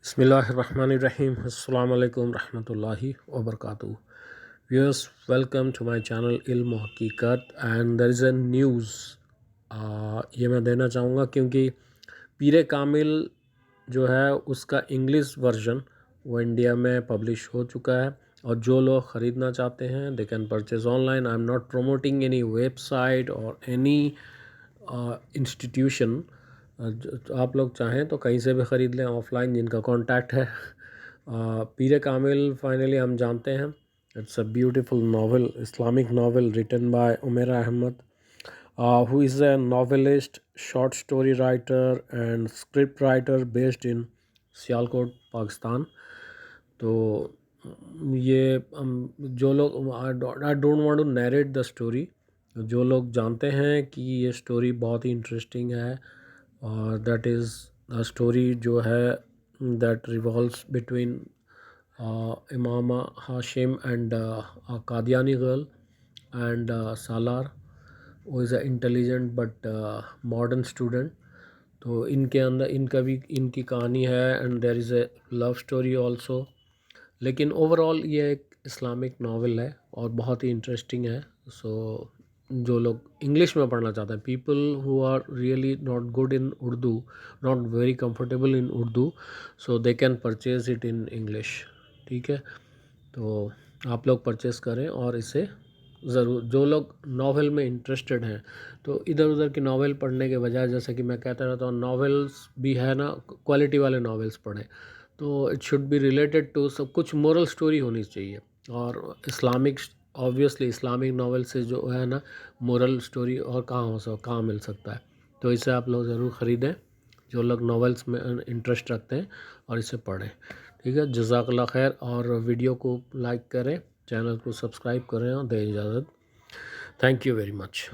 Bismillahirrahmanirrahim. Assalamu alaikum rahmatullahi wa barakatuh. Viewers, welcome to my channel Ilm Haqiqat and there is a news ये मैं देना चाहूँगा क्योंकि पीरे कामिल जो है उसका इंग्लिश वर्जन वो इंडिया में पब्लिश हो चुका है और जो लोग ख़रीदना चाहते हैं दे can purchase online. I am not promoting any website और एनी इंस्टीट्यूशन. आप लोग चाहें तो कहीं से भी ख़रीद लें ऑफ़लाइन जिनका कांटेक्ट है. पीरे कामिल फाइनली हम जानते हैं it's a beautiful novel, Islamic novel written by Umar Ahmed who is a novelist, short story writer and script writer based in Sialkot Pakistan. तो ये जो लोग I don't want to narrate the story. जो लोग जानते हैं कि ये स्टोरी बहुत ही इंटरेस्टिंग है और दैट इज़ द स्टोरी जो है that revolves between Imama Hashim and Qadiani girl and Salar वो is a intelligent but modern student. तो इनके अंदर इनकी कहानी है and there is a love story also. लेकिन ओवरऑल ये एक इस्लामिक नावल है और बहुत ही इंटरेस्टिंग है. सो जो लोग इंग्लिश में पढ़ना चाहते हैं, people who are really not good in Urdu, not very comfortable in Urdu, so they can purchase it in English. ठीक है, तो आप लोग परचेज़ करें और इसे ज़रूर. जो लोग नावल में इंटरेस्टेड हैं तो इधर उधर की नावल पढ़ने के बजाय, जैसे कि मैं कहता रहता हूँ, नावल्स भी है ना, क्वालिटी वाले नावल्स पढ़ें. तो it should be related to सब कुछ मोरल स्टोरी होनी चाहिए. और इस्लामिक, ऑब्वियसली इस्लामिक नावल से जो है ना मोरल स्टोरी और कहाँ मिल सकता है. तो इसे आप लोग ज़रूर ख़रीदें जो लोग नावल्स में इंटरेस्ट रखते हैं और इसे पढ़ें. ठीक है, जज़ाकल्लाह खैर. और वीडियो को लाइक करें, चैनल को सब्सक्राइब करें और दें इजाज़त. Thank you very much.